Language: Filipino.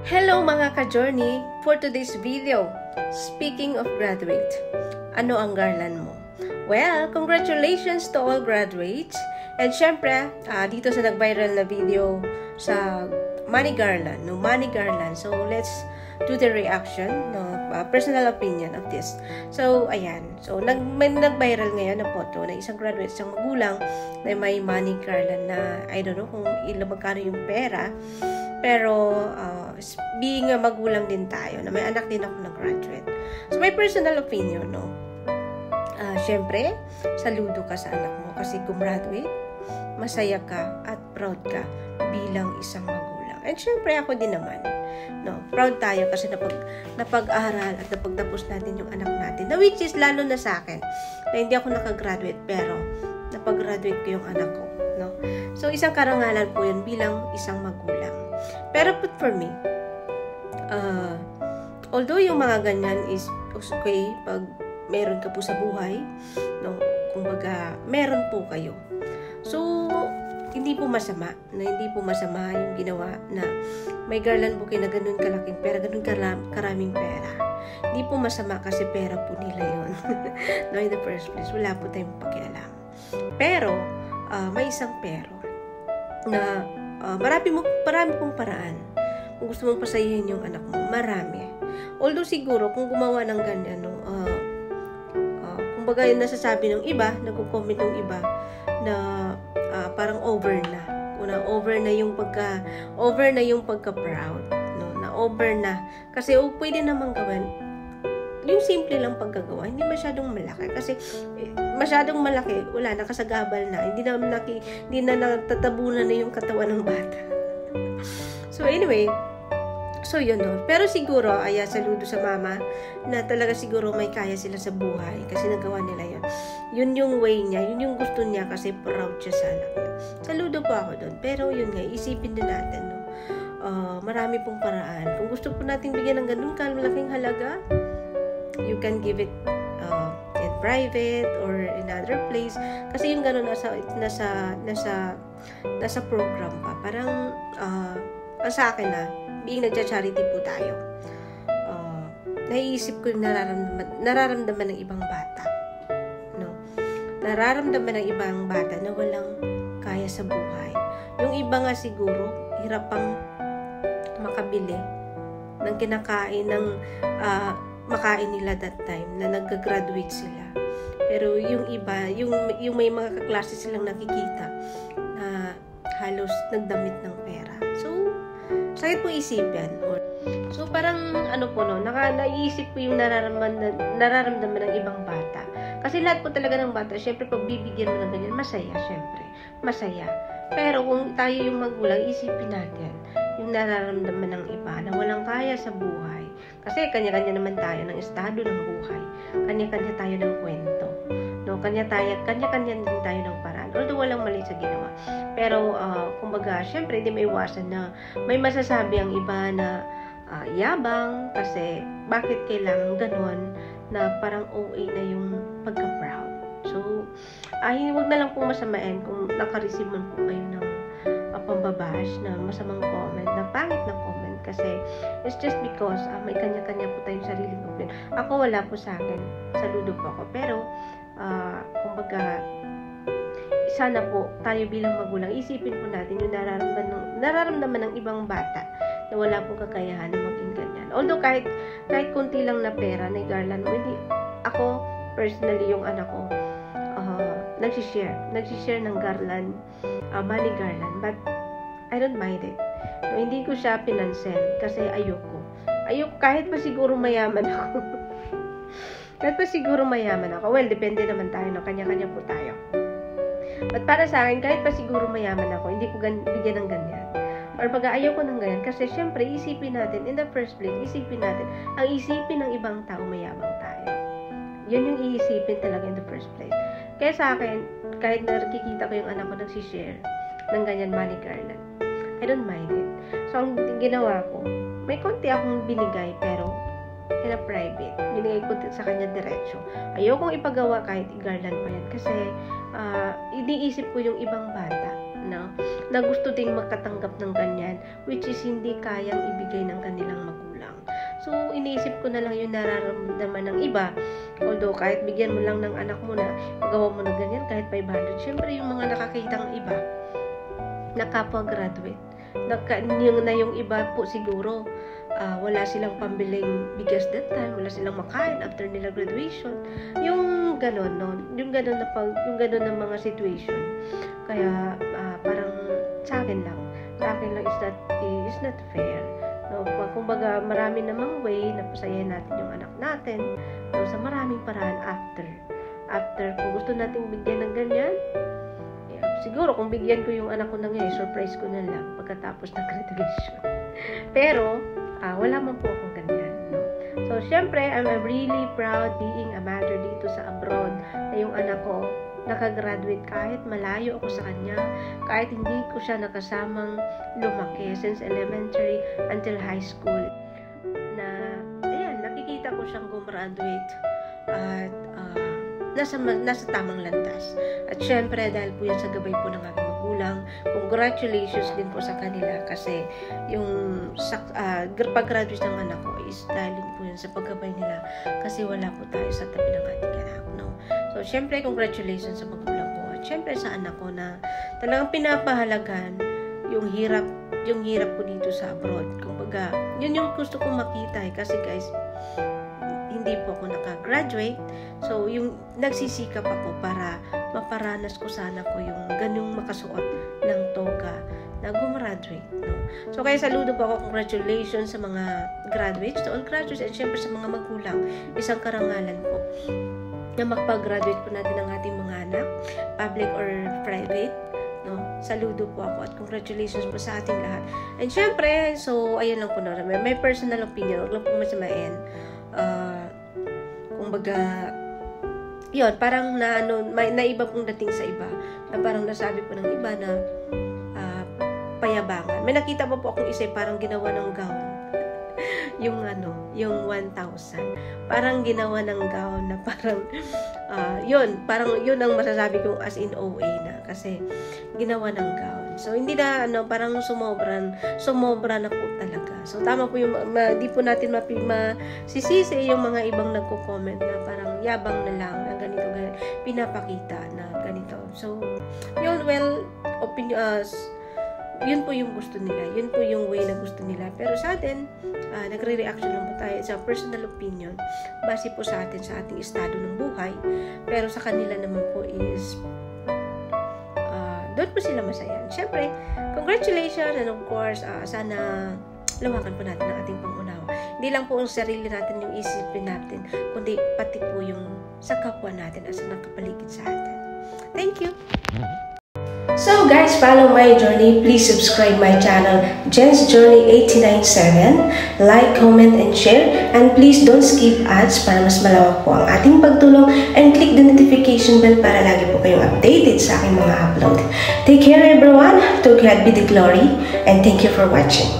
Hello mga ka-journey! For today's video, speaking of graduate, ano ang garland mo? Well, congratulations to all graduates! And syempre, dito sa nag-viral na video sa Money Garland, So, let's do the reaction, personal opinion of this. So, ayan. So, nag-viral ngayon na photo na isang graduate, isang magulang na may Money Garland na, I don't know kung magkano yung pera. Pero, being a magulang din tayo, na may anak din ako na graduate. So, my personal opinion, syempre, saludo ka sa anak mo kasi gumraduate, masaya ka at proud ka bilang isang magulang. And syempre, ako din naman, proud tayo kasi napag-aral at napagtapos natin yung anak natin. Na which is, lalo na sa akin, na hindi ako nakagraduate, pero napag-graduate ko yung anak ko. So, isang karangalan po yun bilang isang magulang. Pero for me, although yung mga ganyan is okay pag meron ka po sa buhay, kumbaga, meron po kayo. So, hindi po masama yung ginawa na may garland bouquet na ganun kalaking pera, ganun karaming pera. Hindi po masama kasi pera po nila yun. In the first place, wala po tayong pakialam. Pero, may isang pero na marami pong paraan kung gusto mong pasayahin yung anak mo. Marami. Although siguro, kung gumawa ng ganyan, kumbaga yung nasasabi ng iba, nagko-comment ng iba, na parang over na. Over na yung pagka-proud. Na over na. Kasi pwede namang gawin. Yung simple lang pagkagawa, hindi masyadong malaki. Kasi masyadong malaki, wala, nakasagabal na. Hindi na natatabunan na yung katawan ng bata. So anyway, so yun Pero siguro, saludo sa mama na talaga siguro may kaya sila sa buhay kasi nagawa nila yun. Yun yung way niya, yun yung gusto niya kasi proud siya sa anak niya. Saludo po ako doon. Pero yun nga, isipin din natin, marami pong paraan. Kung gusto po natin bigyan ng ganun malaking halaga, you can give it in private or in other place. Kasi yung ganun nasa program pa. Parang, sa akin being nagcha-charity po tayo, naiisip ko yung nararamdaman ng ibang bata. Nararamdaman ng ibang bata na walang kaya sa buhay. Yung iba nga siguro, hirap pang makabili ng kinakain, makain nila that time na nag-graduate sila. Pero yung iba, yung may mga kaklase silang nakikita na halos nagdamit ng pera. So, sakit po isipin. So, parang naiisip ko yung nararamdaman ng ibang bata. Kasi lahat po talaga ng bata, syempre pag bibigyan mo ng ganyan, masaya, syempre. Masaya. Pero kung tayo yung magulang, isipin natin yung nararamdaman ng iba na walang kaya sa buhay. Kasi kanya-kanya naman tayo ng estado ng buhay. Kanya-kanya tayo ng kwento. Kanya-kanya din tayo ng paraan. Although walang mali sa ginawa. Pero, kumbaga, syempre, hindi may iwasan na may masasabi ang iba na yabang kasi bakit kailangan ganon na parang OA na yung pagka-proud. So, huwag na lang pong masamain kung naka-receive man po kayo ng pambabash na masamang comment, na pangit na comment kasi it's just because may kanya-kanya po tayong sariling opinion. Ako wala po sa akin. Saludo po ako. Pero, kumbaga, sana po tayo bilang magulang, isipin po natin yung nararamdaman ng ibang bata na wala pong kakayahan na maging ganyan. Although kahit kunti lang na pera na garland mo, hindi ako personally yung anak ko nagsishare ng garland, money garland, but I don't mind it. Hindi ko siya pinansin kasi ayoko kahit pa siguro mayaman ako. Well, depende naman tayo, kanya-kanya po tayo. But para sa akin, kahit pa siguro mayaman ako, hindi ko bigyan ng ganyan. Or ayaw ko ng ganyan. Kasi syempre, isipin natin, in the first place, ang isipin ng ibang tao, mayabang tayo. Yun yung iisipin talaga in the first place. Kaya sa akin, kahit nakikita ko yung anak ko nagsishare ng ganyan money garland, I don't mind it. So, ang ginawa ko, may konti akong binigay, pero in a private. Binigay ko sa kanya diretsyo. Ayokong ipagawa kahit i-garland pa yan. Kasi, iniisip ko yung ibang bata na gusto ding makatanggap ng ganyan, which is hindi kayang ibigay ng kanilang magulang. So, iniisip ko na lang yung nararamdaman ng iba. Although, kahit bigyan mo lang ng anak mo na, magawa mo na ganyan, kahit 500. Siyempre, yung mga nakakitang iba, na kapwa-graduate, yung iba po siguro, wala silang pambiling bigas that time, wala silang makain after nila graduation. Yung gano'n, no? Yung gano'n na mga situation. Kaya, parang sa akin lang is not fair. No, kumbaga marami namang way na pasayahin natin yung anak natin, no, sa maraming paraan after kung gusto nating bigyan ng ganyan, siguro kung bigyan ko yung anak ko ng ngayon, surprise ko na lang pagkatapos ng graduation. Pero wala man po akong ganyan, no. So syempre, I'm really proud being a mother dito sa abroad, na yung anak ko nakagraduate kahit malayo ako sa kanya, kahit hindi ko siya nakasamang lumaki since elementary until high school. Na, ayan, nakikita ko siyang gumraduate at nasa tamang landas. At syempre, dahil po yan sa gabay po ng aking magulang, congratulations din po sa kanila kasi yung pag-graduate ng anak ko is dahil po yan sa paggabay nila kasi wala po tayo sa tabi ng ating anak, no? So, syempre, congratulations sa magulang ko. At syempre, sa anak ko na talagang pinapahalagan yung hirap ko dito sa abroad. Kumbaga, yun yung gusto kong makita kasi guys, hindi po ako nakagraduate. So, yung nagsisikap ako para maparanas ko sana ko yung ganyong makasuot ng toga na gumraduate, no? So, kaya saludo po ako, congratulations sa mga graduates, to all graduates, and syempre sa mga magulang. Isang karangalan po na magpag-graduate po natin ang ating mga anak, public or private, no? Saludo po ako at congratulations po sa ating lahat. And syempre, so, ayun lang po na. May personal opinion, huwag lang po masamain. Kumbaga, yun, parang naiba pong dating sa iba. Na parang nasabi po ng iba na payabangan. May nakita pa po akong isa, parang ginawa ng gown. yung 1,000. Parang ginawa ng gown na parang, parang yun ang masasabi ko as in OA na. Kasi, ginawa ng gown. So, hindi na, parang sumobra na po talaga. So, tama po yung, di po natin masisisi yung mga ibang nagko-comment na parang yabang na lang, na ganito, pinapakita na ganito. So, yun, well, yun po yung gusto nila. Yun po yung way na gusto nila. Pero sa atin, nagre-reaction lang po tayo sa personal opinion base po sa atin, sa ating estado ng buhay. Pero sa kanila naman po is doon po sila masaya. Siyempre, congratulations, and of course, sana lawakan po natin ang ating pangunawa. Hindi lang po ang sarili natin yung isipin natin, kundi pati po yung sa kapwa natin at sa nakapaligid sa atin. Thank you! So guys, follow my journey. Please subscribe my channel, Jen's Journey 897. Like, comment, and share. And please don't skip ads para mas malawak po ang ating pagtulong. And click the notification bell para lagi po kayong updated sa aking mga upload. Take care everyone. To God be the glory. And thank you for watching.